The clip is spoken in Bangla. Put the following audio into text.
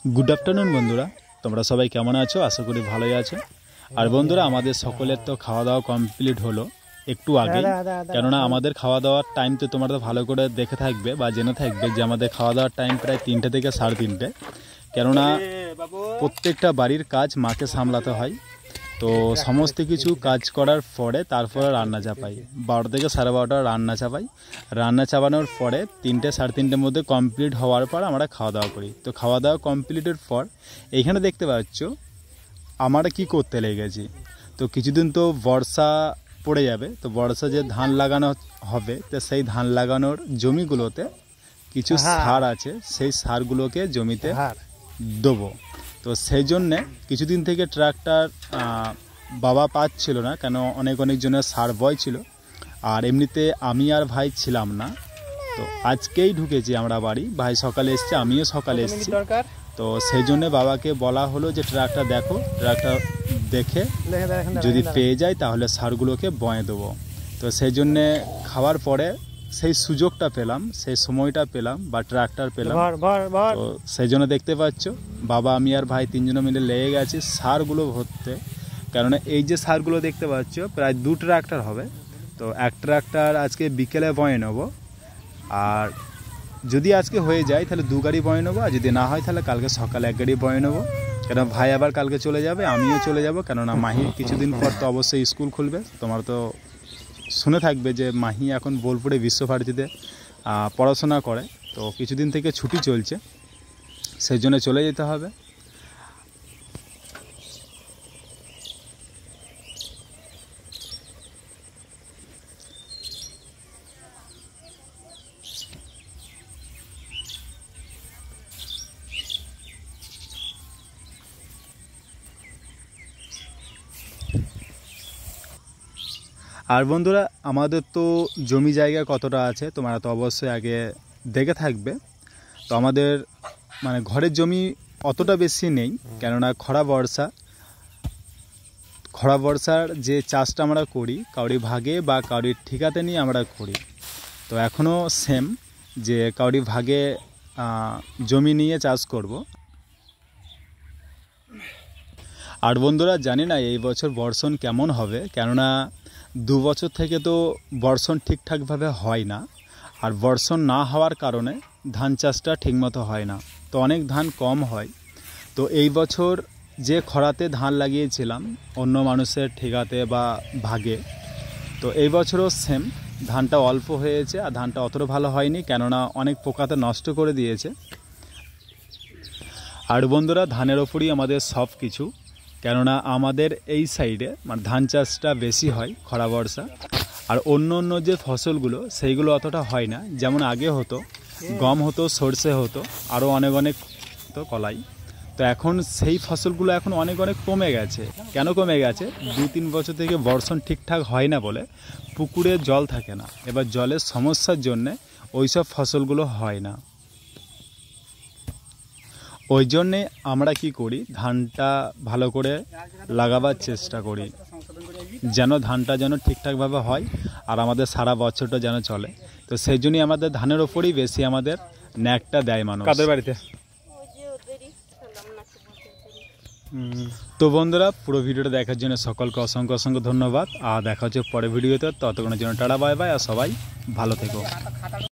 गुड आफ्टरनून बंधुरा तोमरा सबाई केमन आछो आशा करी भालोई आछो। और बंधुरा आमादेर सकलेर तो खावा दावा कमप्लीट हलो एकटू आगे केनना आमादेर खावा दावार टाइम तो तोमरा तो भालो करे देखे थाकबे बा जेने थाकबे जे आमादेर खावा दावार टाइम प्राय 3टे থেকে 3:30 केनना प्रत्येकटा बाड़ीर काज माके सामलाते हय। तो समस्त किछु काज करार परे तारपरे रान्ना चापाई 12 থেকে 12:30 रान्ना चापाई। रान्ना चापानोर परे 3টে 3:30 मध्य कमप्लीट हওয়ার पर आमरा खावा दावा करी। तो खावा दावा कमप्लीटेर पर एइखाने देखते पाচ্ছো आमरा कि करते लेगेছি। तो किछुदिन तो बर्षा पड़े जाबे, तो बर्षा जे धान लागानो होबे तो सेई धान लागानोर जमिगुलोते किछु सार आछे सेई सारगुलोके जमिते देबो। तो সেই জন্যে কিছুদিন থেকে ট্রাক্টর বাবা পাচ্ছিল না, কেন অনেক জনের সার বয় ছিল আর এমনিতে আমি আর ভাই ছিলাম না। তো আজকেই ঢুকেছি আমরা বাড়ি, ভাই সকালে এসছে আমিও সকালে এসেছি। তো সেই জন্য বাবাকে বলা হলো যে ট্রাক্টর দেখো, ট্রাক্টর দেখে যদি পেয়ে যায় তাহলে সারগুলোকে বয়ে দেবো। তো সেই জন্যে খাওয়ার পরে সেই সুযোগটা পেলাম, সেই সময়টা পেলাম বা ট্রাক্টর পেলাম। তো সেই জন্য দেখতে পাচ্ছ বাবা আমি আর ভাই তিনজনে মিলে লেগে গেছি সারগুলো ভরতে। কারণ এই যে সারগুলো দেখতে পাচ্ছ প্রায় 2 ট্রাক্টর হবে। তো এক ট্রাক্টর আজকে বিকেলে বয়ে নেব, আর যদি আজকে হয়ে যায় তাহলে 2 গাড়ি বয়ে নেবো, আর যদি না হয় তাহলে কালকে সকালে 1 গাড়ি বয়ে নেবো। কেন ভাই আবার কালকে চলে যাবে, আমিও চলে যাব, কেননা মাহির কিছুদিন পর তো অবশ্যই স্কুল খুলবে। তোমার তো শুনে থাকবে যে মাহি এখন বোলপুরে বিশ্বভারতীতে পড়াশোনা করে। তো কিছুদিন থেকে ছুটি চলছে, সেই জন্য চলে যেতে হবে। আর বন্ধুরা আমাদের তো জমি জায়গা কতটা আছে তোমরা তো অবশ্যই আগে দেখে থাকবে। তো আমাদের মানে ঘরের জমি অতটা বেশি নেই, কেননা খরা বর্ষার যে চাষটা আমরা করি কাউরি ভাগে বা কাউরির ঠিকাতে নিয়ে আমরা করি। তো এখনও সেম যে কাউরি ভাগে জমি নিয়ে চাষ করব। আর বন্ধুরা জানি না এই বছর বর্ষণ কেমন হবে, কেননা 2 বছর থেকে তো বর্ষণ ঠিকঠাকভাবে হয় না, আর বর্ষণ না হওয়ার কারণে ধান চাষটা ঠিকমতো হয় না, তো অনেক ধান কম হয়। তো এই বছর যে খরাতে ধান লাগিয়েছিলাম অন্য মানুষের ঠিকাতে বা ভাগে, তো এই বছরও সেম ধানটা অল্প হয়েছে আর ধানটা অতটা ভালো হয়নি, কেননা অনেক পোকাতে নষ্ট করে দিয়েছে। আর বন্ধুরা ধানের ওপরই আমাদের সব কিছু, কেননা আমাদের এই সাইডে মানে ধান চাষটা বেশি হয় খরা বর্ষা, আর অন্য যে ফসলগুলো সেইগুলো অতটা হয় না। যেমন আগে হতো গম হতো, সরষে হতো, আরও অনেক তো কলাই। তো এখন সেই ফসলগুলো এখন অনেক কমে গেছে। কেন কমে গেছে? 2-3 বছর থেকে বর্ষণ ঠিকঠাক হয় না বলে পুকুরে জল থাকে না। এবার জলের সমস্যার জন্যে ওই সব ফসলগুলো হয় না। ওই জন্যে আমরা কি করি, ধানটা ভালো করে লাগাবার চেষ্টা করি যেন ধানটা যেন ঠিকঠাকভাবে হয় আর আমাদের সারা বছরটা যেন চলে। তো সেই জন্যই আমাদের ধানের ওপরই বেশি আমাদের ন্যাকটা দেয় মানুষ। কাদের বাড়িতে? তো বন্ধুরা পুরো ভিডিওটা দেখার জন্য সকলকে অসংখ্য ধন্যবাদ, আর দেখা হচ্ছে পরের ভিডিওতে। ততক্ষণের জন্য টাটা বাই বাই, আর সবাই ভালো থেকো।